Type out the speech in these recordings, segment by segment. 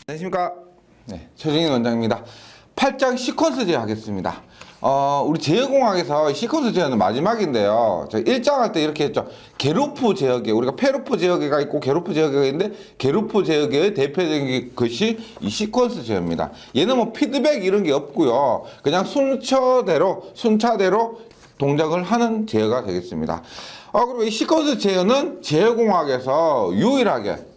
안녕하십니까. 네, 최정인 원장입니다. 8장 시퀀스 제어 하겠습니다. 우리 제어공학에서 시퀀스 제어는 마지막인데요. 저 1장 할 때 이렇게 했죠. 게루프 제어계, 우리가 페루프 제어계가 있고 게루프 제어계가 있는데 게루프 제어계의 대표적인 것이 이 시퀀스 제어입니다. 얘는 뭐 피드백 이런 게 없고요. 그냥 순차대로 동작을 하는 제어가 되겠습니다. 그리고 이 시퀀스 제어는 제어공학에서 유일하게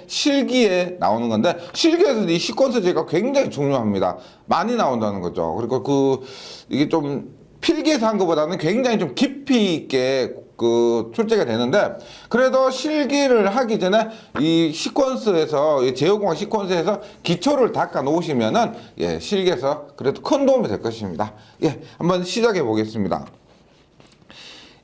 실기에 나오는 건데, 실기에서도 이 시퀀스 제어가 굉장히 중요합니다. 많이 나온다는 거죠. 그리고 이게 좀 필기에서 한 것보다는 굉장히 좀 깊이 있게 출제가 되는데, 그래도 실기를 하기 전에 이 시퀀스에서, 이 제어공학 시퀀스에서 기초를 닦아 놓으시면은, 실기에서 그래도 큰 도움이 될 것입니다. 한번 시작해 보겠습니다.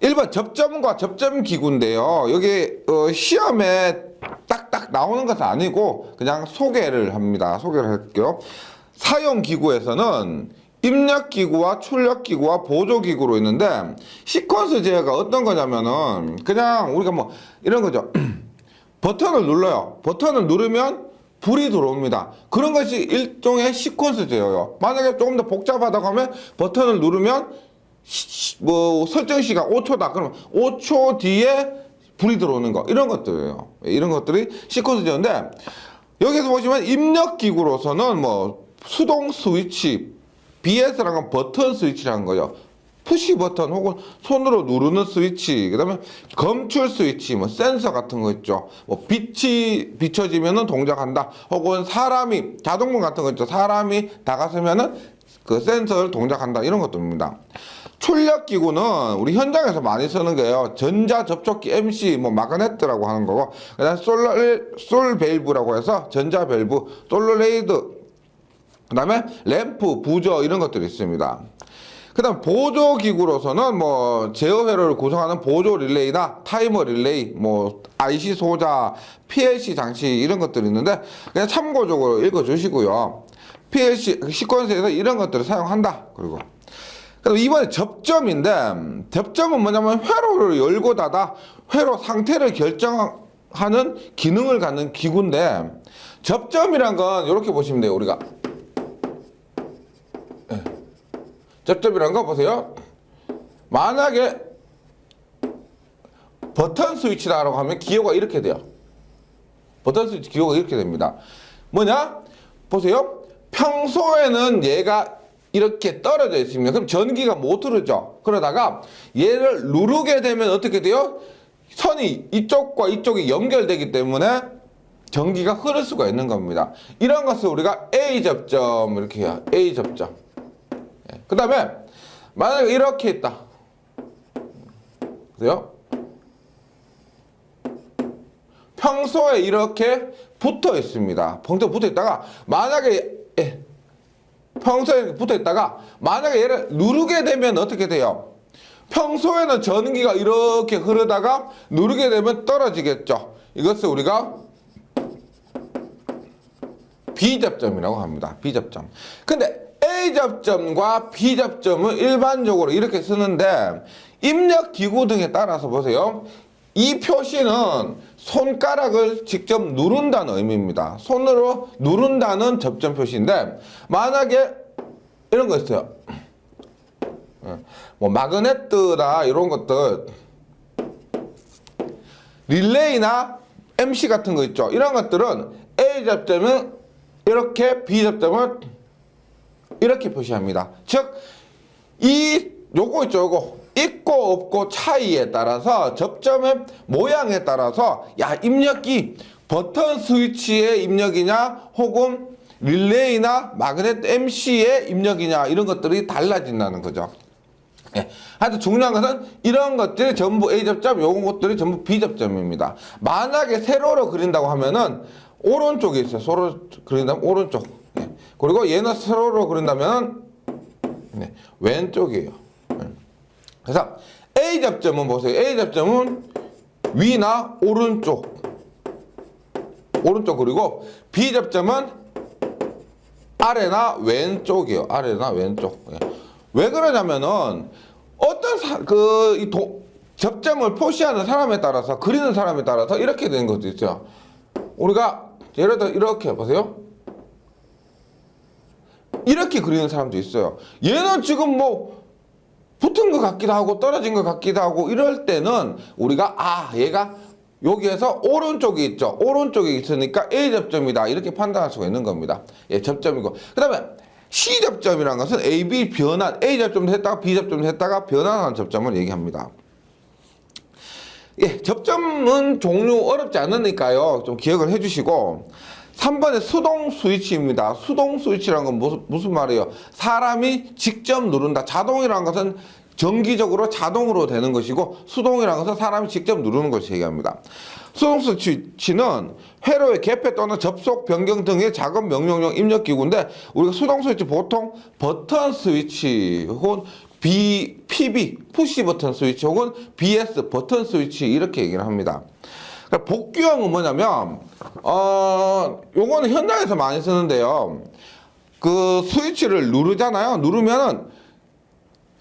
1번 접점과 접점기구인데요. 여기 시험에 딱딱 나오는 것은 아니고 그냥 소개를 합니다. 소개를 할게요. 사용기구에서는 입력기구와 출력기구와 보조기구로 있는데, 시퀀스 제어가 어떤 거냐면은 그냥 우리가 뭐 이런 거죠. 버튼을 눌러요. 버튼을 누르면 불이 들어옵니다. 그런 것이 일종의 시퀀스 제어예요. 만약에 조금 더 복잡하다고 하면 버튼을 누르면 설정 시간 5초다. 그러면 5초 뒤에 불이 들어오는 거. 이런 것들이에요. 이런 것들이 시퀀스 제어인데, 여기서 보시면 입력기구로서는 뭐 수동 스위치, BS라는 건 버튼 스위치라는 거죠. 푸시 버튼 혹은 손으로 누르는 스위치, 그 다음에 검출 스위치, 뭐 센서 같은 거 있죠. 뭐 빛이 비춰지면은 동작한다. 혹은 사람이, 자동문 같은 거 있죠. 사람이 다가서면은 그 센서를 동작한다. 이런 것들입니다. 출력기구는 우리 현장에서 많이 쓰는 게요. 전자접촉기 MC, 뭐 마그네트라고 하는 거고, 그다음 솔 밸브라고 해서 전자 밸브, 솔로레이드, 그다음에 램프, 부저 이런 것들이 있습니다. 그다음 보조기구로서는 뭐 제어 회로를 구성하는 보조 릴레이나 타이머 릴레이, 뭐 IC 소자, PLC 장치 이런 것들이 있는데, 그냥 참고적으로 읽어주시고요. PLC 시퀀스에서 이런 것들을 사용한다. 그리고 이번에 접점인데, 접점은 뭐냐면 회로를 열고 닫아 회로 상태를 결정하는 기능을 갖는 기구인데, 접점이란 건 이렇게 보시면 돼요. 우리가 접점이란 거 보세요. 만약에 버튼 스위치라고 하면 기호가 이렇게 돼요. 버튼 스위치 기호가 이렇게 됩니다. 뭐냐? 보세요. 평소에는 얘가 이렇게 떨어져 있습니다. 그럼 전기가 못 흐르죠. 그러다가 얘를 누르게 되면 어떻게 돼요? 선이 이쪽과 이쪽이 연결되기 때문에 전기가 흐를 수가 있는 겁니다. 이런 것을 우리가 A 접점 이렇게 해요. A 접점. 그 다음에 만약에 이렇게 있다. 보세요. 평소에 이렇게 붙어 있습니다. 평소에 붙어 있다가 만약에 평소에 붙어 있다가 만약에 얘를 누르게 되면 어떻게 돼요? 평소에는 전기가 이렇게 흐르다가 누르게 되면 떨어지겠죠. 이것을 우리가 B접점이라고 합니다. B접점. 근데 A접점과 B접점은 일반적으로 이렇게 쓰는데, 입력기구 등에 따라서 보세요. 이 표시는 손가락을 직접 누른다는 의미입니다. 손으로 누른다는 접점 표시인데, 만약에 이런 거 있어요. 뭐 마그네트나 이런 것들, 릴레이나 MC 같은 거 있죠. 이런 것들은 A 접점은 이렇게, B 접점은 이렇게 표시합니다. 즉, 요거 있죠. 요거 있고 없고 차이에 따라서, 접점의 모양에 따라서, 입력기 버튼 스위치의 입력이냐 혹은 릴레이나 마그네트 MC의 입력이냐, 이런 것들이 달라진다는 거죠. 하여튼 중요한 것은 이런 것들이 전부 A접점, 요런 것들이 전부 B접점입니다. 만약에 세로로 그린다고 하면은 오른쪽에 있어요. 세로로 그린다면 오른쪽. 그리고 얘는 세로로 그린다면 왼쪽이에요. 그래서 A접점은 보세요. A접점은 위나 오른쪽, 그리고 B접점은 아래나 왼쪽이에요. 아래나 왼쪽. 왜 그러냐면은 어떤 접점을 표시하는 사람에 따라서, 그리는 사람에 따라서 이렇게 되는 것도 있어요. 우리가 예를 들어 이렇게 보세요. 이렇게 그리는 사람도 있어요. 얘는 지금 뭐 붙은 것 같기도 하고 떨어진 것 같기도 하고 이럴 때는 우리가 얘가 여기에서 오른쪽에 있죠. 오른쪽에 있으니까 A 접점이다. 이렇게 판단할 수가 있는 겁니다. 예, 접점이고. 그 다음에 C 접점이라는 것은 A, B 변환, A 접점도 했다가 B 접점도 했다가 변환하는 접점을 얘기합니다. 예, 접점은 종류 어렵지 않으니까요. 좀 기억을 해주시고 3번에 수동 스위치입니다. 수동 스위치라는 건 무슨 말이에요? 사람이 직접 누른다. 자동이라는 것은 정기적으로 자동으로 되는 것이고 수동이라는 것은 사람이 직접 누르는 것을 얘기합니다. 수동 스위치는 회로의 개폐 또는 접속 변경 등의 작업 명령용 입력기구인데 우리가 수동 스위치 보통 버튼 스위치 혹은 PB, 푸시 버튼 스위치 혹은 BS 버튼 스위치 이렇게 얘기를 합니다. 복귀형은 뭐냐면 요거는 현장에서 많이 쓰는데요. 그 스위치를 누르잖아요. 누르면은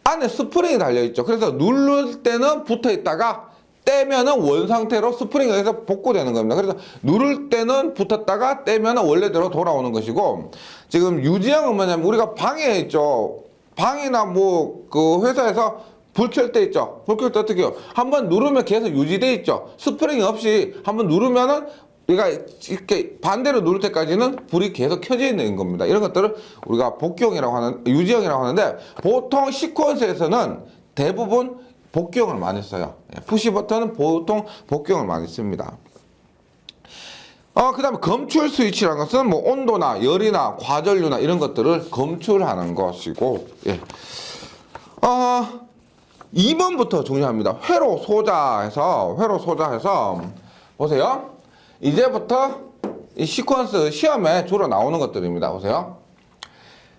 안에 스프링이 달려있죠. 그래서 누를 때는 붙어있다가 떼면은 원 상태로 스프링이 여기서 복구되는 겁니다. 그래서 누를 때는 붙었다가 떼면은 원래대로 돌아오는 것이고 지금 유지형은 뭐냐면 우리가 방에 있죠. 방이나 뭐 그 회사에서 불 켤 때 있죠. 불 켤 때 어떻게 해요? 한번 누르면 계속 유지돼 있죠. 스프링이 없이 한번 누르면은 우리가 이렇게 반대로 누를 때까지는 불이 계속 켜져 있는 겁니다. 이런 것들을 우리가 복귀형이라고 하는, 유지형이라고 하는데 보통 시퀀스에서는 대부분 복귀형을 많이 써요. 푸시 버튼은 보통 복귀형을 많이 씁니다. 그 다음에 검출 스위치라는 것은 뭐 온도나 열이나 과전류나 이런 것들을 검출하는 것이고, 예. 2번부터 중요합니다. 회로 소자해서 보세요. 이제부터 이 시퀀스 시험에 주로 나오는 것들입니다. 보세요.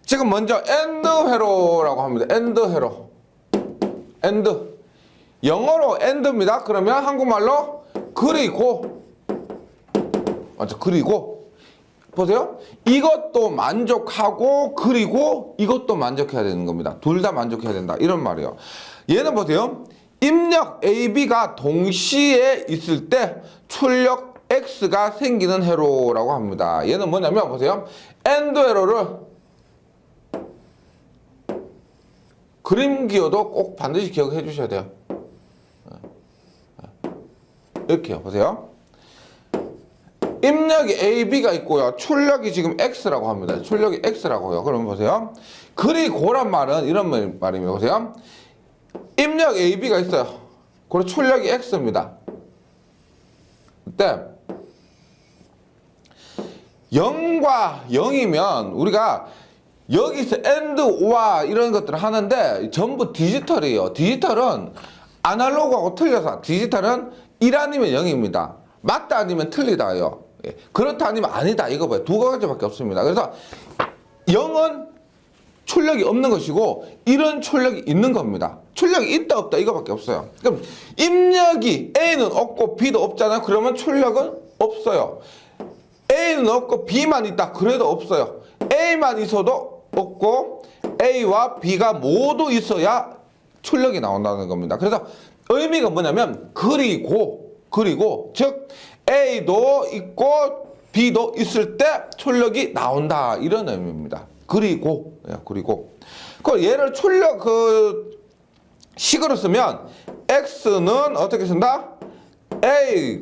지금 먼저 엔드 회로라고 합니다. 엔드 회로. 엔드. 영어로 엔드입니다. 그러면 한국말로 그리고. 맞죠? 그리고. 보세요. 이것도 만족하고 그리고 이것도 만족해야 되는 겁니다. 둘 다 만족해야 된다. 이런 말이에요. 얘는 보세요. 입력 AB가 동시에 있을 때 출력 X가 생기는 회로라고 합니다. 얘는 뭐냐면 보세요. 엔드 회로를 그림 기호도 꼭 반드시 기억해 주셔야 돼요. 이렇게요. 보세요. 입력이 AB가 있고요. 출력이 지금 X라고 합니다. 출력이 X라고 해요. 그러면 보세요. 그리고란 말은 이런 말입니다. 보세요. 입력 AB가 있어요. 그리고 출력이 X입니다. 그때 0과 0이면 우리가 여기서 AND와 이런 것들을 하는데 전부 디지털이에요. 디지털은 아날로그하고 틀려서 디지털은 1 아니면 0입니다. 맞다 아니면 틀리다예요. 그렇다 아니면 아니다 이거 봐요. 두 가지밖에 없습니다. 그래서 0은 출력이 없는 것이고 1은 출력이 있는 겁니다. 출력이 있다 없다 이거밖에 없어요. 그럼 입력이 A는 없고 B도 없잖아요. 그러면 출력은 없어요. A는 없고 B만 있다 그래도 없어요. A만 있어도 없고 A와 B가 모두 있어야 출력이 나온다는 겁니다. 그래서 의미가 뭐냐면 그리고 즉 A도 있고 B도 있을 때 출력이 나온다 이런 의미입니다. 그리고 얘를 출력 식으로 쓰면 X는 어떻게 쓴다? A,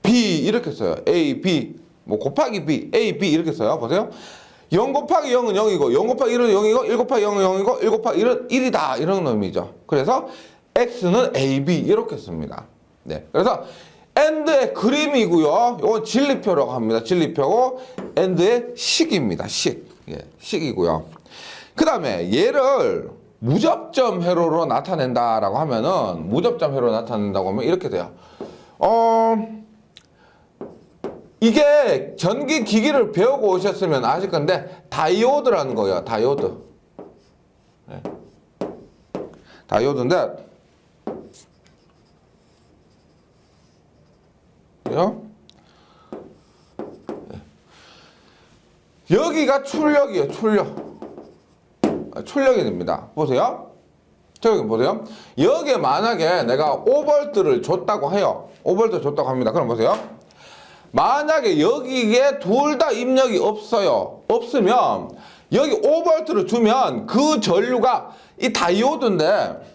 B 이렇게 써요. A, B 뭐 곱하기 B, A, B 이렇게 써요. 보세요. 0 곱하기 0은 0이고 0 곱하기 1은 0이고 1 곱하기 0은 0이고 1 곱하기 1은 1이다 이런 의미죠. 그래서 X는 A, B 이렇게 씁니다. 네, 그래서 AND의 그림이고요. 이건 진리표라고 합니다. 진리표고 AND의 식입니다. 식이고요. 그 다음에 얘를 무접점 회로로 나타낸다라고 하면은 무접점 회로로 나타낸다고 하면 이렇게 돼요. 이게 전기 기기를 배우고 오셨으면 아실 건데 다이오드라는 거예요. 다이오드. 네. 다이오드인데 여기가 출력이에요. 출력이 됩니다. 보세요. 저기 보세요. 여기에 만약에 내가 5V를 줬다고 해요. 5V 줬다고 합니다. 그럼 보세요. 만약에 여기에 둘 다 입력이 없어요. 없으면 여기 5V를 주면 그 전류가 이 다이오드인데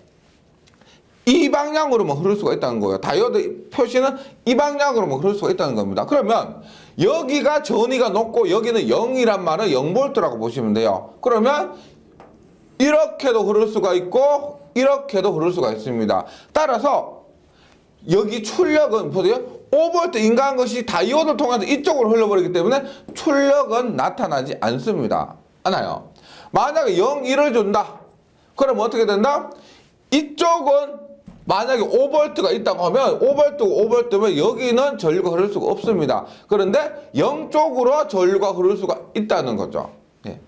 이 방향으로만 흐를 수가 있다는 거예요. 다이오드 표시는 이 방향으로만 흐를 수가 있다는 겁니다. 그러면 여기가 전위가 높고 여기는 0이란 말은 0V라고 보시면 돼요. 그러면 이렇게도 흐를 수가 있고 이렇게도 흐를 수가 있습니다. 따라서 여기 출력은 보세요. 5V 인가한 것이 다이오드를 통해서 이쪽으로 흘러버리기 때문에 출력은 나타나지 않습니다. 않아요. 만약에 0, 1을 준다. 그럼 어떻게 된다? 이쪽은 만약에 5V가 있다고 하면 5V면 여기는 전류가 흐를 수가 없습니다. 그런데 0 쪽으로 전류가 흐를 수가 있다는 거죠. 네.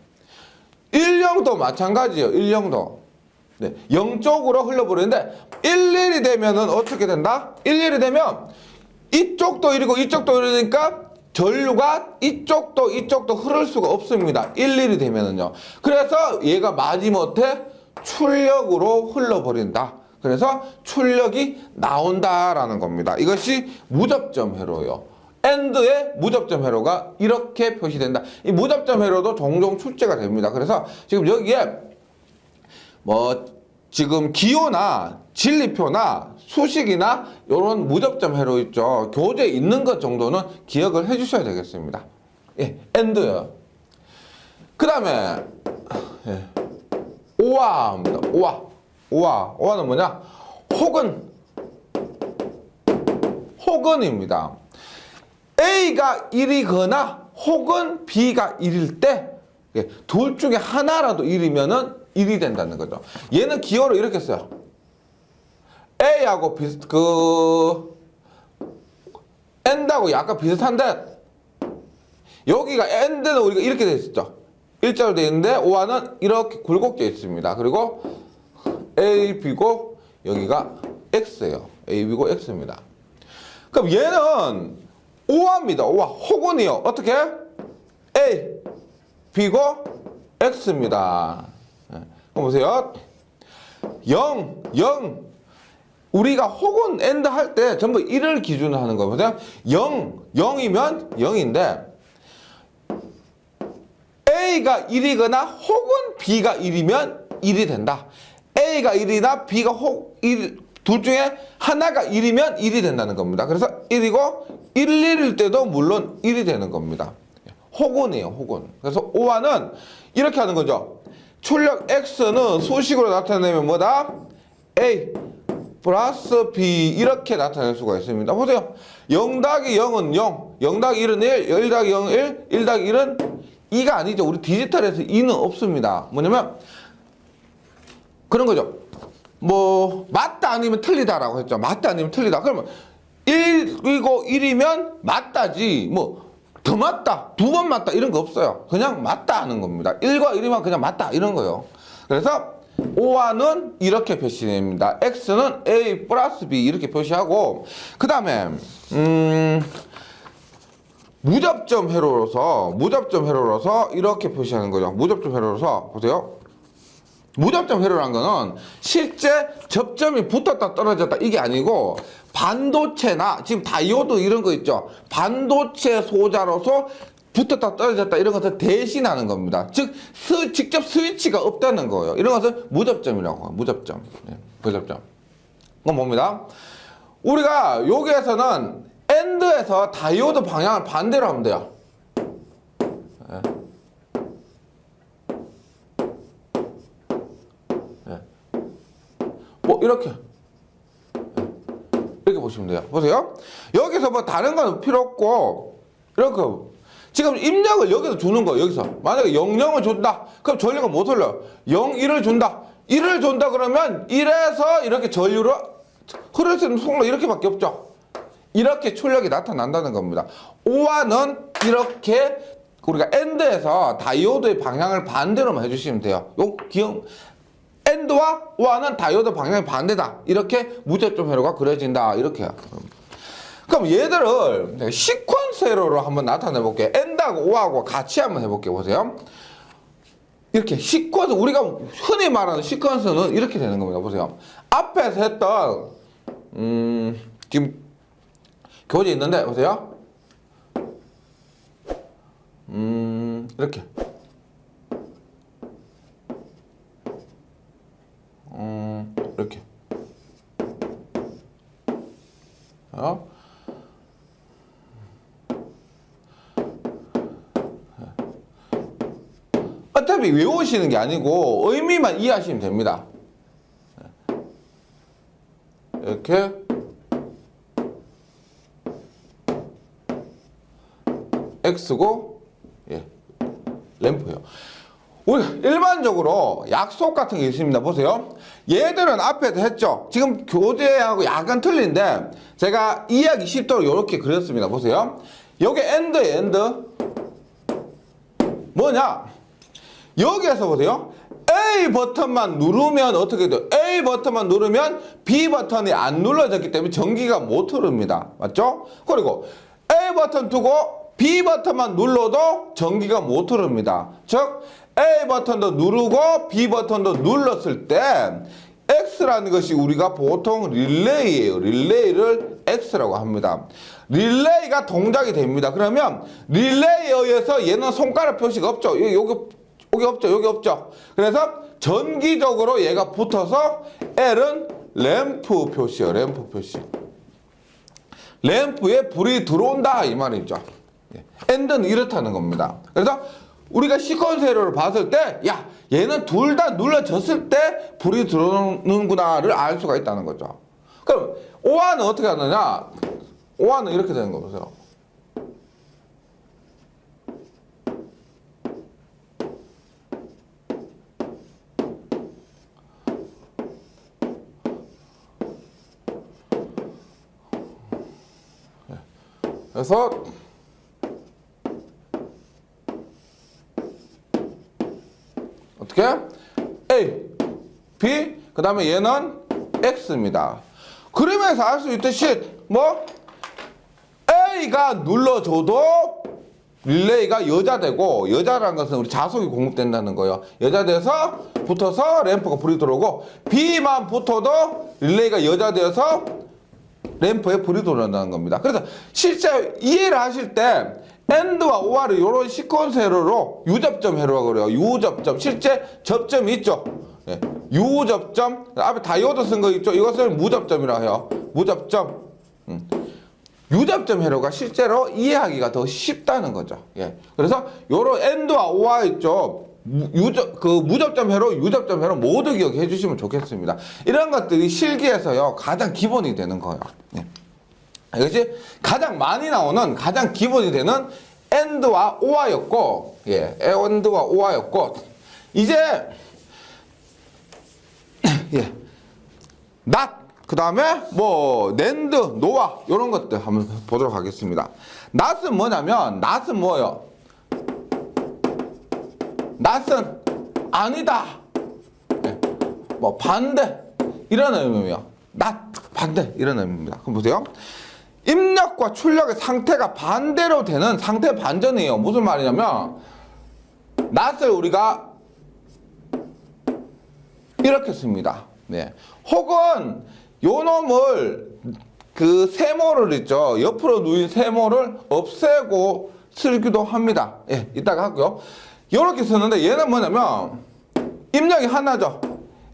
1,0도 마찬가지예요. 1,0도. 네. 0 쪽으로 흘러버리는데 11이 되면은 어떻게 된다? 11이 되면 이쪽도 1이고 이쪽도 1이니까 전류가 이쪽도 흐를 수가 없습니다. 11이 되면은요. 그래서 얘가 마지못해 출력으로 흘러버린다. 그래서 출력이 나온다라는 겁니다. 이것이 무접점 회로요. AND의 무접점 회로가 이렇게 표시된다. 이 무접점 회로도 종종 출제가 됩니다. 그래서 지금 여기에 뭐 지금 기호나 진리표나 수식이나 이런 무접점 회로 있죠. 교재에 있는 것 정도는 기억을 해 주셔야 되겠습니다. 예, AND요. 그 다음에 예, OR입니다. OR는 뭐냐? 혹은입니다. A가 1이거나 혹은 B가 1일 때 둘 중에 하나라도 1이면은 1이 된다는 거죠. 얘는 기호로 이렇게 써요. A하고 AND하고 약간 비슷한데 여기가 AND는 우리가 이렇게 돼 있었죠. 일자로 돼 있는데 OR는 이렇게 굴곡되어 있습니다. 그리고 A, B고 여기가 X예요. A, B고 X입니다. 그럼 얘는 OR입니다. OR. 혹은이요. 어떻게? A, B고 X입니다. 그럼 보세요. 0. 우리가 혹은 AND 할 때 전부 1을 기준으로 하는 거예요. 보세요. 0이면 0인데 A가 1이거나 혹은 B가 1이면 1이 된다. A가 1이나 B가 1, 둘 중에 하나가 1이면 1이 된다는 겁니다. 그래서 1이고 1일 때도 물론 1이 되는 겁니다. 혹은이에요. 혹은. 그래서 OR는 이렇게 하는 거죠. 출력 X는 수식으로 나타내면 뭐다? A 플러스 B 이렇게 나타낼 수가 있습니다. 보세요. 0 더하기 0은 0, 0 더하기 1은 1, 1 더하기 0은 1, 1 더하기 1은 2가 아니죠. 우리 디지털에서 2는 없습니다. 뭐냐면 그런 거죠. 뭐 맞다 아니면 틀리다라고 했죠. 맞다 아니면 틀리다. 그러면 1이고 1이면 맞다지 뭐 더 맞다, 두 번 맞다 이런 거 없어요. 그냥 맞다 하는 겁니다. 1과 1이면 그냥 맞다 이런 거예요. 그래서 OR는 이렇게 표시됩니다. X는 A 플러스 B 이렇게 표시하고 그 다음에 무접점 회로로서 이렇게 표시하는 거죠. 무접점 회로로서 보세요. 무접점 회로라는 거는 실제 접점이 붙었다 떨어졌다 이게 아니고 반도체나 지금 다이오드 이런 거 있죠. 반도체 소자로서 붙었다 떨어졌다 이런 것을 대신하는 겁니다. 즉 직접 스위치가 없다는 거예요. 이런 것을 무접점이라고 해요. 무접점. 네, 무접점. 그건 뭡니다. 우리가 여기에서는 AND에서 다이오드 방향을 반대로 하면 돼요. 네. 뭐 이렇게 보시면 돼요. 보세요. 여기서 뭐 다른 건 필요 없고 이렇게 지금 입력을 여기서 주는 거예요. 여기서 만약에 00을 준다. 그럼 전류가 못 흘러요. 0, 1을 준다. 1을 준다 그러면 1에서 이렇게 전류로 흐를 수 있는 속로 이렇게밖에 없죠. 이렇게 출력이 나타난다는 겁니다. OR는 이렇게 우리가 AND에서 다이오드의 방향을 반대로만 해주시면 돼요. 요 기억 AND와 OR는 다이오드 방향이 반대다. 이렇게 무접점 회로가 그려진다. 이렇게요. 그럼 얘들을 시퀀스 회로로 한번 나타내 볼게요. AND하고 OR하고 같이 한번 해볼게요. 보세요. 이렇게 시퀀스, 우리가 흔히 말하는 시퀀스는 이렇게 되는 겁니다. 보세요. 앞에서 했던 지금 교재 있는데 보세요. 이렇게 이렇게. 어차피 외우시는 게 아니고 의미만 이해하시면 됩니다. 이렇게 X고 예, 램프예요. 우리 일반적으로 약속 같은 게 있습니다. 보세요. 얘들은 앞에도 했죠. 지금 교재하고 약간 틀린데 제가 이해하기 쉽도록 이렇게 그렸습니다. 보세요. 여기 엔드예요. 엔드. 뭐냐? 여기에서 보세요. A 버튼만 누르면 어떻게 돼요? A 버튼만 누르면 B 버튼이 안 눌러졌기 때문에 전기가 못 흐릅니다. 맞죠? 그리고 A 버튼 두고 B 버튼만 눌러도 전기가 못 흐릅니다. 즉 A 버튼도 누르고 B 버튼도 눌렀을 때 X라는 것이 우리가 보통 릴레이예요. 릴레이를 X라고 합니다. 릴레이가 동작이 됩니다. 그러면 릴레이에 의해서 얘는 손가락 표시가 없죠. 여기 없죠. 여기 없죠. 그래서 전기적으로 얘가 붙어서 L은 램프 표시예요. 램프 표시. 램프에 불이 들어온다 이 말이죠. 엔드는 이렇다는 겁니다. 그래서 우리가 시퀀스 에러를 봤을 때 야 얘는 둘 다 눌러졌을 때 불이 들어오는구나를 알 수가 있다는 거죠. 그럼 오화는 어떻게 하느냐? 오화는 이렇게 되는 거 보세요. 그래서 어떻게? A, B, 그 다음에 얘는 X입니다. 그러면서 알 수 있듯이 뭐 A가 눌러줘도 릴레이가 여자되고, 여자라는 것은 우리 자석이 공급된다는 거예요. 여자돼서 붙어서 램프가 불이 들어오고, B만 붙어도 릴레이가 여자되어서 램프에 불이 들어온다는 겁니다. 그래서 실제 이해를 하실 때 엔드와 오화를 이런 시퀀스 회로로 유접점 회로라고 그래요. 유접점. 실제 접점이 있죠. 예. 유접점. 앞에 다이오드 쓴 거 있죠. 이것을 무접점이라고 해요. 무접점. 유접점 회로가 실제로 이해하기가 더 쉽다는 거죠. 예. 그래서 요런 엔드와 오화 있죠. 무접점 회로, 유접점 회로 모두 기억해 주시면 좋겠습니다. 이런 것들이 실기에서요, 가장 기본이 되는 거예요. 예. 이것이 가장 많이 나오는, 가장 기본이 되는 엔드와 오화였고, 예, 엔드와 오화였고, 이제, 예, 낫, 그 다음에 뭐, 낸드, 노화, 이런 것들 한번 보도록 하겠습니다. 낫은 뭐냐면, 낫은 뭐예요? 낫은 아니다. 네. 뭐 반대 이런 의미예요. 낫 반대 이런 의미입니다. 그럼 보세요. 입력과 출력의 상태가 반대로 되는 상태 반전이에요. 무슨 말이냐면 낫을 우리가 이렇게 씁니다. 네. 혹은 요 놈을 그 세모를 있죠. 옆으로 누인 세모를 없애고 쓰기도 합니다. 예, 이따가 하고요. 이렇게 쓰는데 얘는 뭐냐면 입력이 하나죠.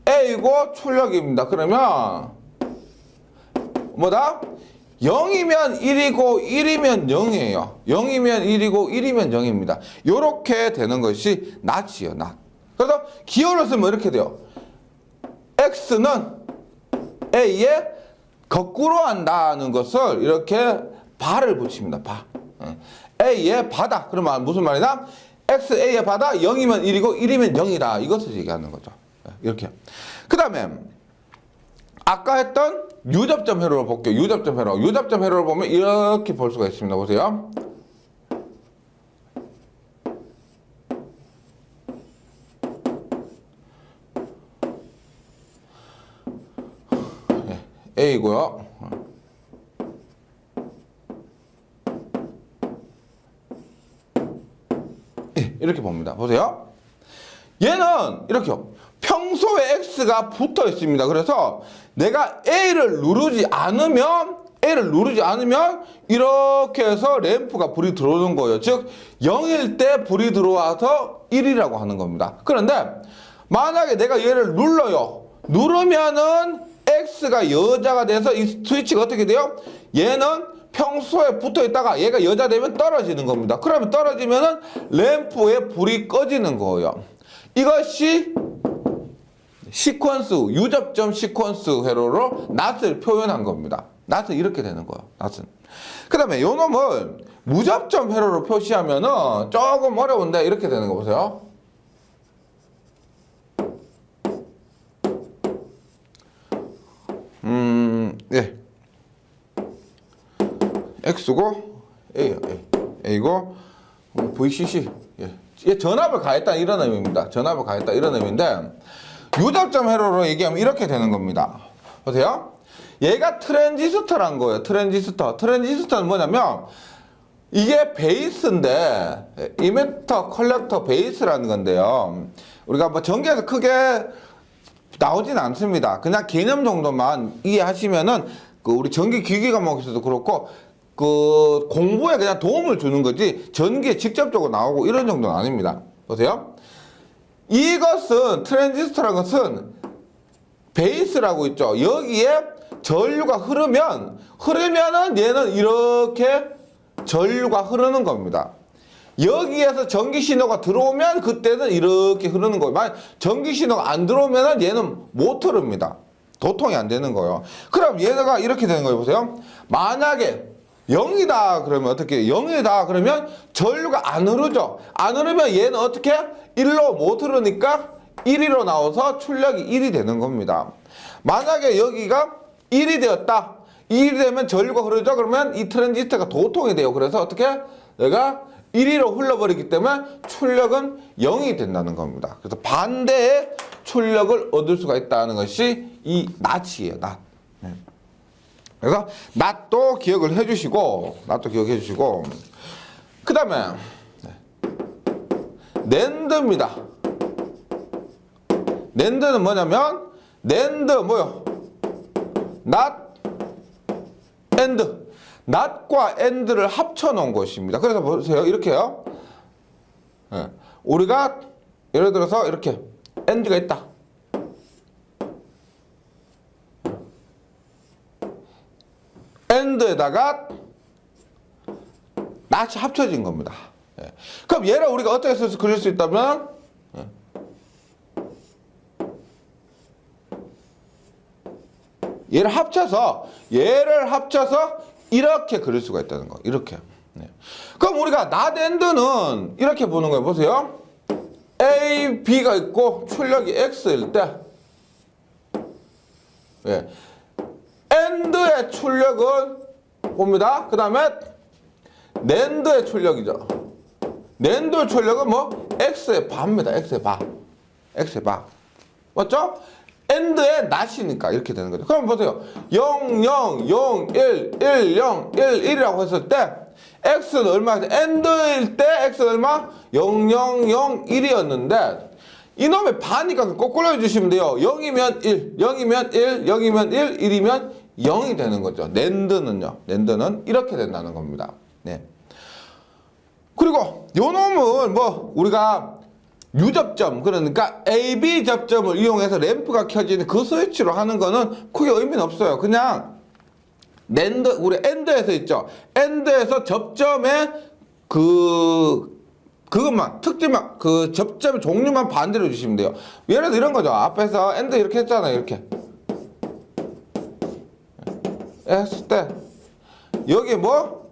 A고 출력입니다. 그러면 뭐다? 0이면 1이고 1이면 0이에요. 0이면 1이고 1이면 0입니다. 이렇게 되는 것이 낫이에요. 낫. 그래서 기호를 쓰면 이렇게 돼요. X는 A에 거꾸로 한다는 것을 이렇게 바를 붙입니다. 바. A에 바다. 그러면 무슨 말이냐? XA의 바다 0이면 1이고 1이면 0이다. 이것을 얘기하는 거죠. 이렇게. 그 다음에 아까 했던 유접점 회로를 볼게요. 유접점 회로. 유접점 회로를 보면 이렇게 볼 수가 있습니다. 보세요. A고요. 이렇게 봅니다. 보세요. 얘는 이렇게요. 평소에 X가 붙어 있습니다. 그래서 내가 A를 누르지 않으면 이렇게 해서 램프가 불이 들어오는 거예요. 즉 0일 때 불이 들어와서 1이라고 하는 겁니다. 그런데 만약에 내가 얘를 눌러요. 누르면은 X가 여자가 돼서 이 스위치가 어떻게 돼요? 얘는 평소에 붙어 있다가 얘가 여자 되면 떨어지는 겁니다. 그러면 떨어지면은 램프에 불이 꺼지는 거예요. 이것이 시퀀스, 유접점 시퀀스 회로로 낫을 표현한 겁니다. 낫은 이렇게 되는 거예요. 낫은. 그 다음에 요 놈을 무접점 회로로 표시하면은 조금 어려운데 이렇게 되는 거 보세요. 예. X고, A요, A. A고, VCC. 예. 얘 전압을 가했다 이런 의미입니다. 전압을 가했다 이런 의미인데, 유접점 회로로 얘기하면 이렇게 되는 겁니다. 보세요. 얘가 트랜지스터란 거예요. 트랜지스터. 트랜지스터는 뭐냐면, 이게 베이스인데, 이미터, 컬렉터, 베이스라는 건데요. 우리가 뭐 전기에서 크게 나오진 않습니다. 그냥 개념 정도만 이해하시면은, 우리 전기 기기 과목에서도 그렇고, 공부에 그냥 도움을 주는 거지, 전기에 직접적으로 나오고 이런 정도는 아닙니다. 보세요. 이것은, 트랜지스터라는 것은 베이스라고 있죠. 여기에 전류가 흐르면은 얘는 이렇게 전류가 흐르는 겁니다. 여기에서 전기 신호가 들어오면 그때는 이렇게 흐르는 거예요. 만약 전기 신호가 안 들어오면 얘는 못 흐릅니다. 도통이 안 되는 거예요. 그럼 얘가 이렇게 되는 거예요. 보세요. 만약에 0이다 그러면 어떻게 해요? 0이다 그러면 전류가 안 흐르죠. 안 흐르면 얘는 어떻게? 1로 못 흐르니까 1위로 나와서 출력이 1이 되는 겁니다. 만약에 여기가 1이 되었다. 1이 되면 전류가 흐르죠. 그러면 이 트랜지스터가 도통이 돼요. 그래서 어떻게? 얘가 1위로 흘러버리기 때문에 출력은 0이 된다는 겁니다. 그래서 반대의 출력을 얻을 수가 있다는 것이 이 낫이에요. 낫. 그래서 낫도 기억을 해주시고, 그 다음에 낸드입니다. 낸드는 뭐냐면 뭐요? 낫, 엔드. 낫과 엔드를 합쳐 놓은 것입니다. 그래서 보세요. 이렇게요. 우리가 예를 들어서 이렇게 엔드가 있다. 엔드에다가 낫이 합쳐진 겁니다. 그럼 얘를 우리가 어떻게 써서 그릴 수 있다면, 얘를 합쳐서 이렇게 그릴 수가 있다는 거. 이렇게. 그럼 우리가 낫 엔드는 이렇게 보는 거예요. 보세요. A, B가 있고 출력이 X일 때, 엔드의 출력은 봅니다. 그 다음에 낸드의 출력이죠. 낸드의 출력은 뭐? X의 바입니다. X의 바. 맞죠? 엔드의 낫이니까 이렇게 되는 거죠. 그럼 보세요. 0, 0, 0, 1, 1, 0, 1, 1이라고 했을 때 X는 얼마였어요? 엔드일 때 X는 얼마? 0, 0, 0, 1이었는데 이놈의 반이니까 거꾸로 해주시면 돼요. 0이면 1, 0이면 1, 0이면 1, 1이면 0이 되는 거죠. 낸드는 이렇게 된다는 겁니다. 네. 그리고 요 놈은 뭐 우리가 유접점, 그러니까 AB 접점을 이용해서 램프가 켜지는 그 스위치로 하는 거는 크게 의미는 없어요. 그냥 우리 엔드에서 있죠. 엔드에서 접점의 그것만, 특징만, 그 접점 종류만 반대로 주시면 돼요. 예를 들어 이런 거죠. 앞에서 엔드 이렇게 했잖아요. 이렇게 했을 때 여기 뭐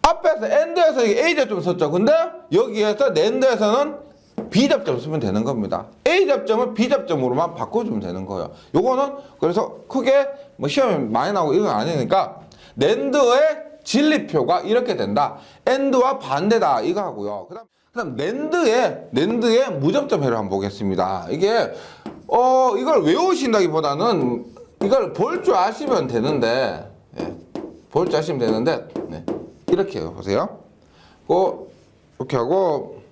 앞에서 엔드에서 A접점 썼죠. 근데 여기에서 낸드에서는 B접점 쓰면 되는 겁니다. A접점을 B접점으로만 바꿔주면 되는 거예요. 요거는 그래서 크게 뭐 시험에 많이 나오고 이건 아니니까 낸드의 진리표가 이렇게 된다. 엔드와 반대다. 이거 하고요. 그다음 낸드의 무접점 회로 한번 보겠습니다. 이게 이걸 외우신다기보다는 이걸 볼 줄 아시면 되는데, 볼 줄 아시면 되는데, 이렇게 해요. 보세요. 이렇게 하고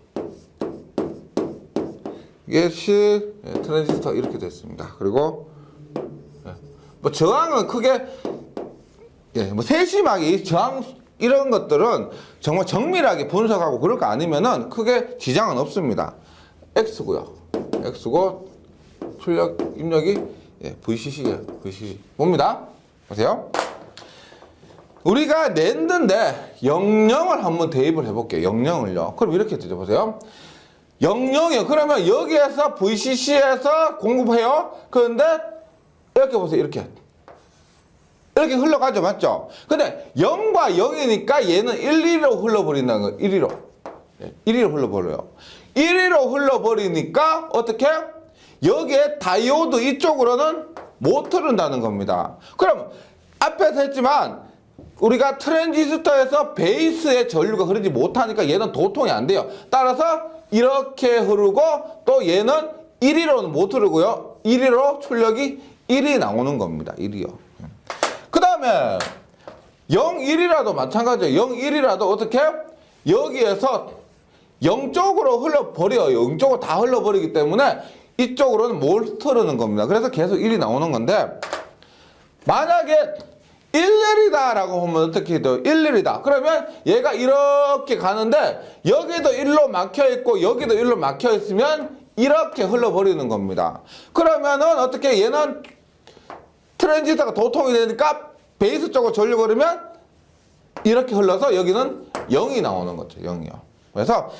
이게 트랜지스터 이렇게 됐습니다. 그리고 뭐 저항은 크게 뭐 세심하게 저항 이런 것들은 정말 정밀하게 분석하고 그럴 거 아니면은 크게 지장은 없습니다. X고요. X고 출력 입력이 VCC예요. VCC. 봅니다. 보세요. 우리가 낸드인데 00을 한번 대입을 해볼게요. 00을요. 그럼 이렇게 되죠. 보세요. 00이요. 그러면 여기에서 VCC에서 공급해요. 그런데 이렇게 보세요. 이렇게 흘러가죠. 맞죠? 근데 0과 0이니까 얘는 1, 2로 흘러버린다는 거예요. 1, 2로 흘러버려요. 1, 2로 흘러버리니까 어떻게? 여기에 다이오드 이쪽으로는 못 흐른다는 겁니다. 그럼 앞에서 했지만 우리가 트랜지스터에서 베이스에 전류가 흐르지 못하니까 얘는 도통이 안 돼요. 따라서 이렇게 흐르고 또 얘는 1위로는 못 흐르고요. 1위로 출력이 1이 나오는 겁니다. 1이요. 그 다음에 0, 1이라도 마찬가지예요. 0, 1이라도 어떻게? 여기에서 0쪽으로 흘러버려요. 0쪽으로 다 흘러버리기 때문에 이쪽으로는 못 흐르는 겁니다. 그래서 계속 1이 나오는 건데 만약에 11이다 라고 하면 어떻게 돼요? 11이다. 그러면 얘가 이렇게 가는데 여기도 1로 막혀있고 여기도 1로 막혀있으면 이렇게 흘러버리는 겁니다. 그러면은 어떻게 얘는 트랜지스터가 도통이 되니까 베이스 쪽으로 전류가 흐르면 이렇게 흘러서 여기는 0이 나오는 거죠. 0이요. 그래서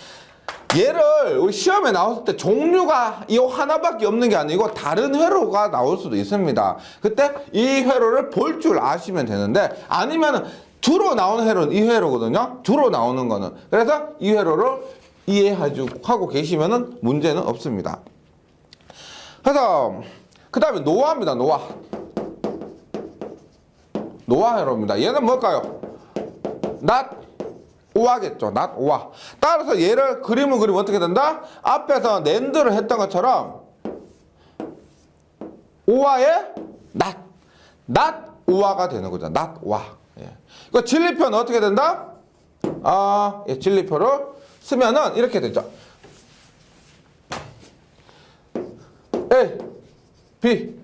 얘를 우리 시험에 나왔을 때 종류가 이 하나밖에 없는 게 아니고 다른 회로가 나올 수도 있습니다. 그때 이 회로를 볼 줄 아시면 되는데 아니면은 주로 나오는 회로는 이 회로거든요. 주로 나오는 거는. 그래서 이 회로를 이해하고 계시면은 문제는 없습니다. 그래서 그 다음에 노화입니다. 노화 회로입니다. 얘는 뭘까요? 낫 오화겠죠. 낫 오화. 따라서 얘를 그림을 그리면 어떻게 된다? 앞에서 낸드를 했던 것처럼 오화에 낫 오화가 되는 거죠. 낫 오화. 예. 그 진리표는 어떻게 된다? 진리표를 쓰면은 이렇게 되죠. A, B,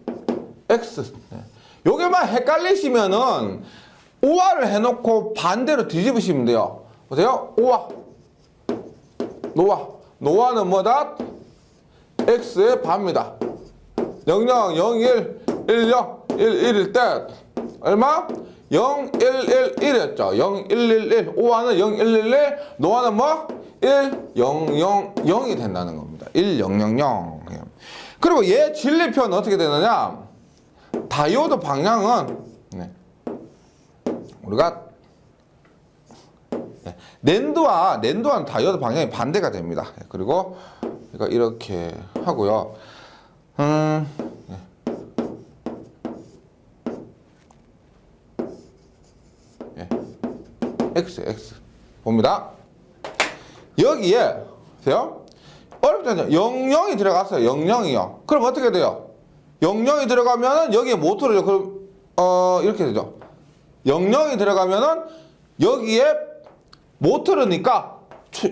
X. 요게만 헷갈리시면은 오화를 해놓고 반대로 뒤집으시면 돼요. 보세요. 오화. 노화는 뭐다? X의 반입니다. 00, 01, 10, 11일 때 얼마? 0, 1, 1, 1이었죠. 0, 1, 1, 1. 오화는 0, 1, 1, 1. 노화는 뭐? 1, 0, 0, 0이 된다는 겁니다. 1, 0, 0, 0. 그리고 얘 진리표는 어떻게 되느냐? 다이오드 방향은 우리가 낸드와는 다이오드 방향이 반대가 됩니다. 그리고 이렇게 하고요. X 봅니다. 여기에 보세요. 어렵지 않죠? 00이 들어갔어요. 00이요. 그럼 어떻게 돼요? 00이 들어가면은 여기에 못 흐르죠. 그럼 이렇게 되죠. 00이 들어가면은 여기에 못 흐르니까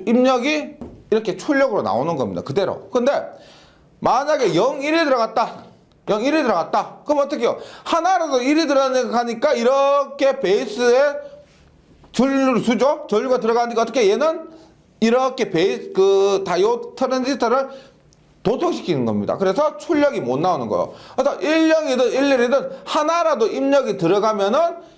입력이 이렇게 출력으로 나오는 겁니다. 그대로. 근데 만약에 0, 1이 들어갔다. 0, 1이 들어갔다. 그럼 어떻게 해요? 하나라도 1이 들어가니까 이렇게 베이스에 전류를 주죠. 전류가 들어가니까 어떻게 얘는 이렇게 다이오드 트랜지스터를 도통시키는 겁니다. 그래서 출력이 못 나오는 거예요. 그래서 10이든 11이든 하나라도 입력이 들어가면은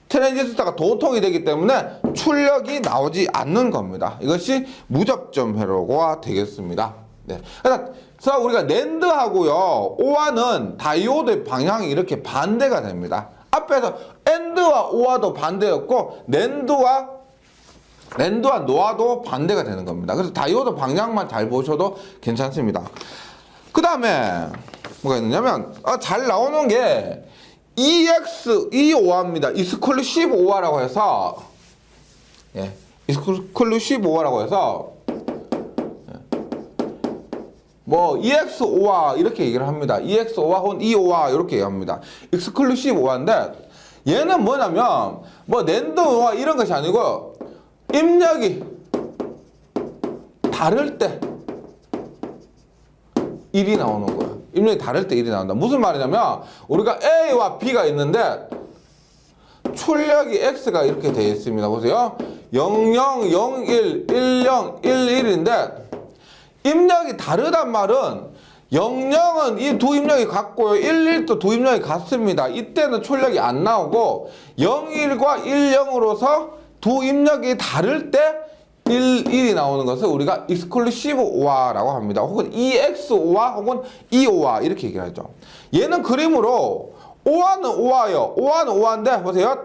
트랜지스터가 도통이 되기 때문에 출력이 나오지 않는 겁니다. 이것이 무접점 회로가 되겠습니다. 네. 그래서 우리가 낸드하고요, 오화는 다이오드의 방향이 이렇게 반대가 됩니다. 앞에서 엔드와 오화도 반대였고, 낸드와 노화도 반대가 되는 겁니다. 그래서 다이오드 방향만 잘 보셔도 괜찮습니다. 그 다음에 뭐가 있느냐면 잘 나오는 게 EX25입니다. 익스클루시브 오화라고 해서 익스클루시브 오화라고 해서 뭐 EX5화 이렇게 얘기를 합니다. EX5화 혹은 E5화 이렇게 얘기합니다. 익스클루시브 오화인데 얘는 뭐냐면 뭐 낸드 오화 이런 것이 아니고 입력이 다를 때 1이 나오는 거예요. 입력이 다를 때 1이 나온다. 무슨 말이냐면 우리가 A와 B가 있는데 출력이 X가 이렇게 되어 있습니다. 보세요. 00, 01, 10, 11인데 입력이 다르단 말은 00은 이 두 입력이 같고요. 11도 두 입력이 같습니다. 이때는 출력이 안 나오고 01과 10으로서 두 입력이 다를 때 1이 나오는 것을 우리가 exclusive OR라고 합니다. 혹은 EXOR 혹은 EOR 이렇게 얘기를 하죠. 얘는 그림으로 OR는 OR예요. OR는 OR인데 보세요.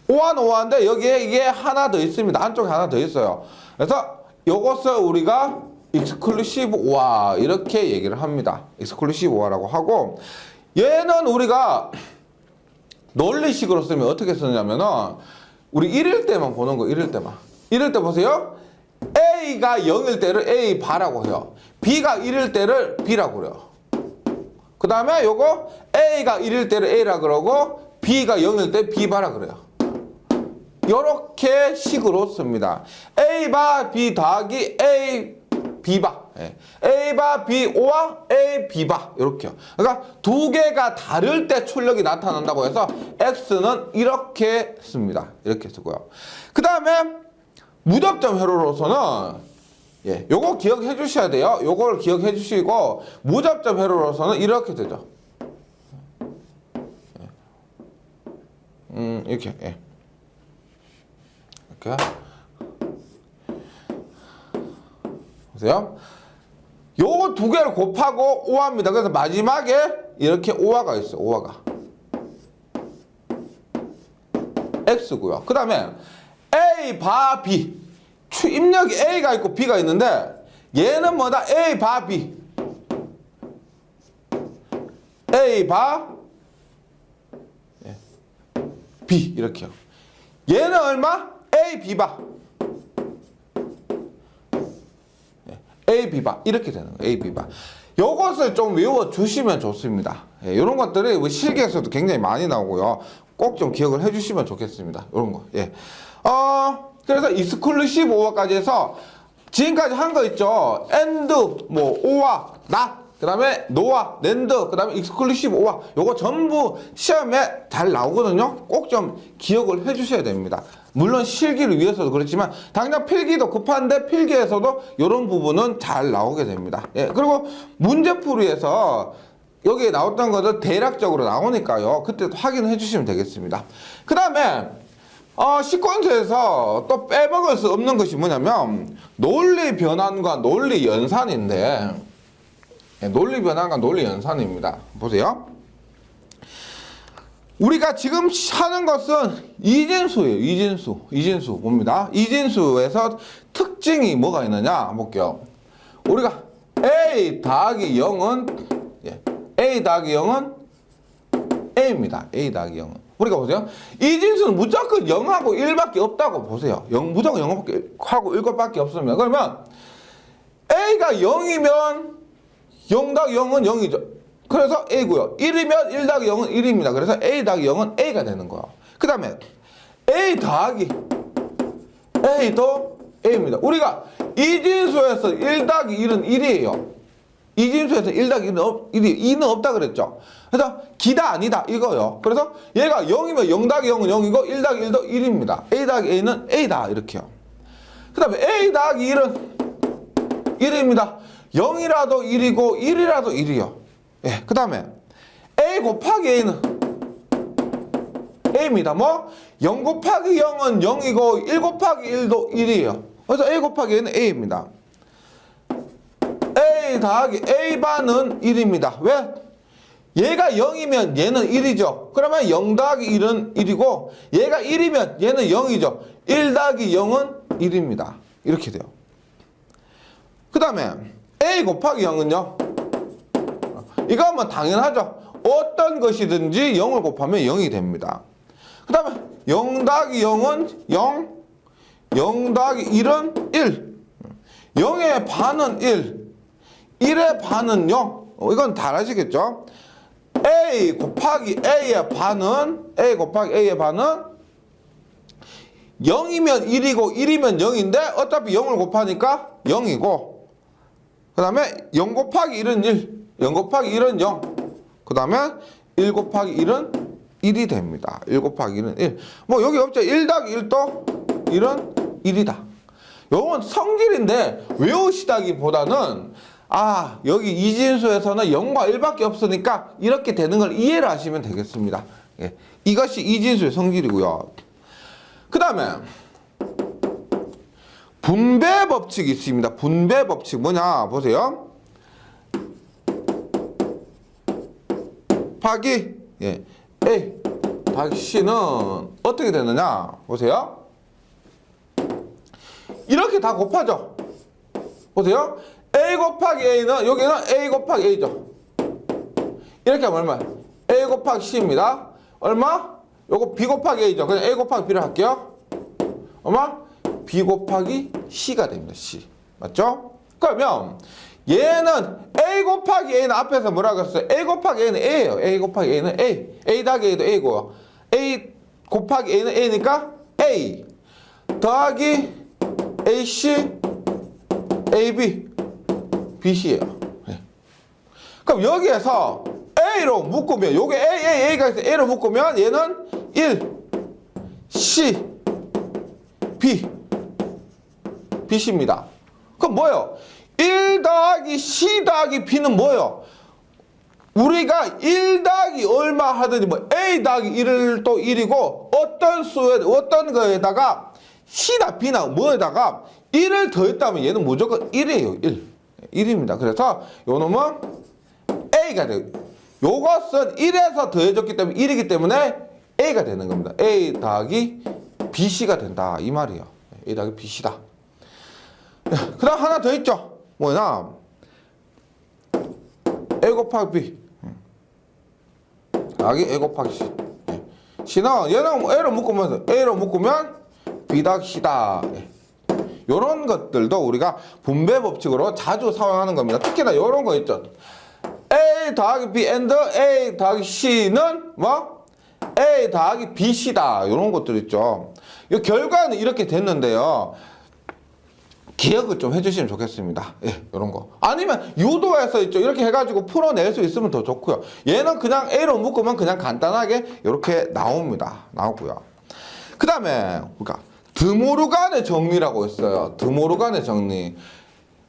OR는 OR인데 여기에 이게 하나 더 있습니다. 한쪽에 하나 더 있어요. 그래서 이것을 우리가 exclusive OR 이렇게 얘기를 합니다. exclusive OR라고 하고 얘는 우리가 논리식으로 쓰면 어떻게 쓰냐면은 우리 1일 때만 보는 거 1일 때만 1일 때 보세요. A가 0일 때를 A 바라고 해요. B가 1일 때를 B라고 그래요. 그 다음에 요거 A가 1일 때를 A라 그러고 B가 0일 때 B 바라 그래요. 요렇게 식으로 씁니다. A 바 B 더하기 A B 바 A 바 B O와 A B 바 이렇게요. 그러니까 두 개가 다를 때 출력이 나타난다고 해서 X는 이렇게 씁니다. 이렇게 쓰고요. 그 다음에 무접점 회로로서는 요거 기억해 주셔야 돼요. 요걸 기억해 주시고 무접점 회로로서는 이렇게 되죠. 이렇게 이렇게 보세요. 요거 두 개를 곱하고 오화입니다. 그래서 마지막에 이렇게 오화가 있어요. 오화가 X고요. 그 다음에 A 바 B 입력이 A가 있고 B가 있는데 얘는 뭐다? A 바 B A 바 B 이렇게요. 얘는 얼마? A B 바 A B 바 이렇게 되는 거예요. A B 바 요것을 좀 외워 주시면 좋습니다. 이런 것들이 실기에서도 굉장히 많이 나오고요. 꼭 좀 기억을 해 주시면 좋겠습니다. 이런 거. 그래서 익스클루시브 오어까지 해서 지금까지 한 거 있죠. and, 오와, not, 그 다음에 no와, and, 그 다음에 익스클루시브 오어. 요거 전부 시험에 잘 나오거든요. 꼭 좀 기억을 해 주셔야 됩니다. 물론 실기를 위해서도 그렇지만 당장 필기도 급한데 필기에서도 이런 부분은 잘 나오게 됩니다. 그리고 문제풀이에서 여기에 나왔던 것은 대략적으로 나오니까요. 그때도 확인해 주시면 되겠습니다. 그 다음에 시퀀스에서 또 빼먹을 수 없는 것이 뭐냐면 논리 변환과 논리 연산인데 논리 변환과 논리 연산입니다. 보세요. 우리가 지금 하는 것은 이진수예요. 이진수 봅니다. 이진수에서 특징이 뭐가 있느냐 볼게요. 우리가 A 더하기 0은 A 더하기 0은 A입니다. A 더하기 0은 우리가 보세요. 이진수는 무조건 0하고 1밖에 없다고 보세요. 무조건 0하고 1것밖에 없습니다. 그러면 A가 0이면 0 더하기 0은 0이죠. 그래서 A고요. 1이면 1 더하기 0은 1입니다. 그래서 A 더하기 0은 A가 되는 거예요. 그 다음에 A 더하기 A도 A입니다. 우리가 이진수에서 1 더하기 1은 1이에요. 이진수에서 1 더하기 1은 2는 없다 그랬죠. 그래서 기다 아니다 이거요. 그래서 얘가 0이면 0 더하기 0은 0이고 1 더하기 1도 1입니다. A 더하기 A는 A다 이렇게요. 그 다음에 A 더하기 1은 1입니다. 0이라도 1이고 1이라도 1이요. 그 다음에 A 곱하기 A는 A입니다. 0 곱하기 0은 0이고 1 곱하기 1도 1이에요. 그래서 A 곱하기 A는 A입니다. A 더하기 A반은 1입니다. 왜? 얘가 0이면 얘는 1이죠. 그러면 0 더하기 1은 1이고 얘가 1이면 얘는 0이죠. 1 더하기 0은 1입니다. 이렇게 돼요. 그 다음에 A 곱하기 0은요. 이거 뭐 당연하죠. 어떤 것이든지 0을 곱하면 0이 됩니다. 그 다음에 0 더하기 0은 0, 0 더하기 1은 1, 0의 반은 1, 1의 반은 0. 이건 다 아시겠죠? A 곱하기 A의 반은 A 곱하기 A의 반은 0이면 1이고 1이면 0인데 어차피 0을 곱하니까 0이고 그 다음에 0 곱하기 1은 1, 0 곱하기 1은 0, 그 다음에 1 곱하기 1은 1이 됩니다. 1 곱하기 1은 1. 여기 없죠. 1 더하기 1도 1은 1이다. 요건 성질인데 외우시다기보다는 여기 이진수에서는 0과 1밖에 없으니까 이렇게 되는 걸 이해를 하시면 되겠습니다. 예, 이것이 이진수의 성질이고요. 그 다음에 분배 법칙이 있습니다. 분배 법칙 뭐냐 보세요. 곱하기 A 더하기 C는 어떻게 되느냐 보세요. 이렇게 다 곱하죠. 보세요. A 곱하기 A는 여기는 A 곱하기 A죠. 이렇게 하면 얼마? A 곱하기 C입니다. 얼마? 요거 B 곱하기 A죠. 그냥 A 곱하기 B를 할게요. 얼마? B 곱하기 C가 됩니다. C. 맞죠? 그러면 얘는 A 곱하기 A는 앞에서 뭐라고 했어요? A 곱하기 A는 A예요. A 곱하기 A는 A. A 더하기 A도 A고요. A 곱하기 A는 A니까 A 더하기 AC AB BC예요. 네. 그럼 여기에서 A로 묶으면 요게 A가 있어. A로 묶으면 얘는 1 C B BC입니다. 그럼 뭐예요? 1 더하기 C 더하기 B는 뭐예요? 우리가 1 더하기 얼마 하더니 뭐 A 더하기 1을 또 1이고 어떤 수에 어떤 거에다가 C나 B나 뭐에다가 1을 더했다면 얘는 무조건 1이에요. 1입니다. 그래서 요 놈은 A가 돼요. 요것은 1에서 더해졌기 때문에 1이기 때문에 A가 되는 겁니다. A 더하기 BC가 된다 이 말이에요. A 더하기 BC다. 그 다음 하나 더 있죠. 뭐냐? A 곱하기 B 더하기 A 곱하기 C. C는 얘는 A로 묶으면 B 더하기 C다. 요런 것들도 우리가 분배 법칙으로 자주 사용하는 겁니다. 특히나 요런 거 있죠. A 더하기 B and A 더하기 C는 뭐? A 더하기 BC다. 요런 것들 있죠. 이 결과는 이렇게 됐는데요. 기억을 좀 해주시면 좋겠습니다. 예, 요런 거. 아니면 유도해서 있죠. 이렇게 해가지고 풀어낼 수 있으면 더 좋고요. 얘는 그냥 A로 묶으면 그냥 간단하게 이렇게 나오고요. 그 다음에 우리가 드모르간의 정리라고 있어요. 드모르간의 정리.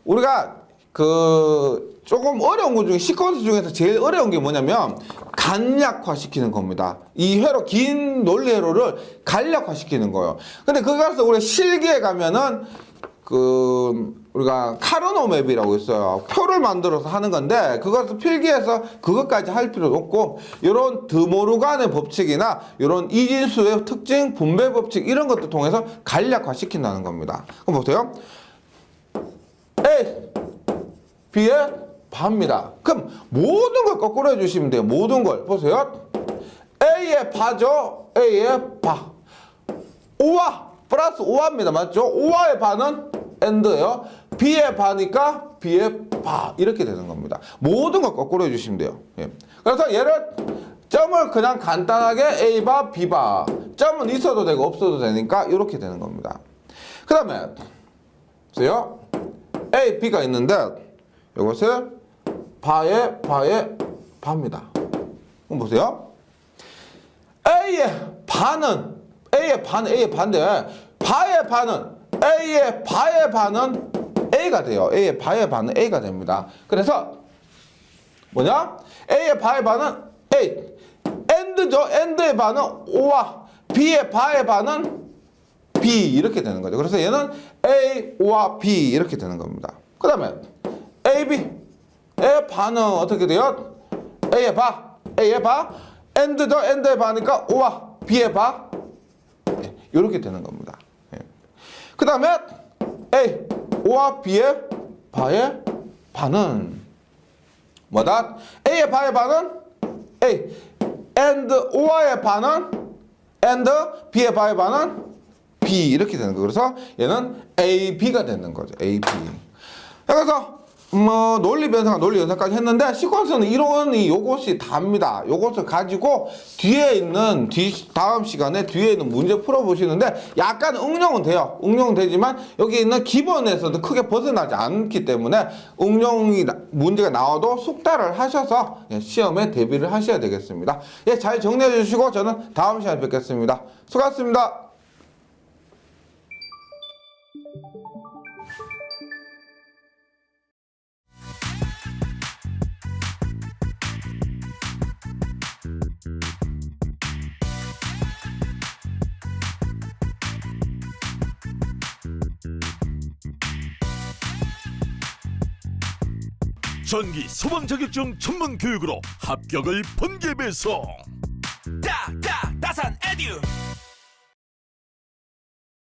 우리가 조금 어려운 것 중에 시퀀스 중에서 제일 어려운 게 뭐냐면 간략화시키는 겁니다. 이 회로 긴 논리 회로를 간략화시키는 거예요. 근데 그거에서 우리가 실기에 가면은 우리가 카르노 맵이라고 있어요. 표를 만들어서 하는 건데 그것을 필기해서 그것까지 할 필요도 없고 이런 드모르간의 법칙이나 이런 이진수의 특징, 분배 법칙 이런 것들 통해서 간략화시킨다는 겁니다. 그럼 보세요. A, B의 바입니다. 그럼 모든 걸 거꾸로 해주시면 돼요. 모든 걸. 보세요. A의 바죠. A의 바. 5와 플러스 5화입니다. 맞죠? 5화의 바는 AND예요. B의 바니까 B의 바. 이렇게 되는 겁니다. 모든 걸 거꾸로 해주시면 돼요. 예. 그래서 얘를 점을 그냥 간단하게 A바, B바. 점은 있어도 되고 없어도 되니까 이렇게 되는 겁니다. 그 다음에 보세요. A, B가 있는데 이것을 바의 바입니다. 그럼 보세요. A의 바인데 바의 바는 A의 바의 바는 A가 돼요. A의 바의 바는 A가 됩니다. 그래서 뭐냐? A의 바의 바는 A. AND죠. AND의 바는 O와 B의 바의 바는 B 이렇게 되는 거죠. 그래서 얘는 A, O와 B 이렇게 되는 겁니다. 그 다음에 AB. A의 바는 어떻게 돼요? A의 바. AND죠. AND의 바니까 O와 B의 바. 이렇게 되는 겁니다. 그 다음에 A, O와 B의 바의 바는 뭐다? A의 바의 바는 A, and O와의 바는 and B의 바의 바는 B 이렇게 되는 거예요. 그래서 얘는 AB가 되는 거죠. AB. 그래서 논리 변상, 논리 연산까지 했는데 시퀀스는 이론이 요것이 답니다. 요것을 가지고 뒤에 있는 다음 시간에 뒤에 있는 문제 풀어보시는데 약간 응용은 돼요. 응용은 되지만 여기 있는 기본에서도 크게 벗어나지 않기 때문에 응용이 문제가 나와도 숙달을 하셔서 시험에 대비를 하셔야 되겠습니다. 예, 잘 정리해 주시고 저는 다음 시간에 뵙겠습니다. 수고하셨습니다. 전기 소방 자격증 전문 교육으로 합격을 번개 배송. 다산 에듀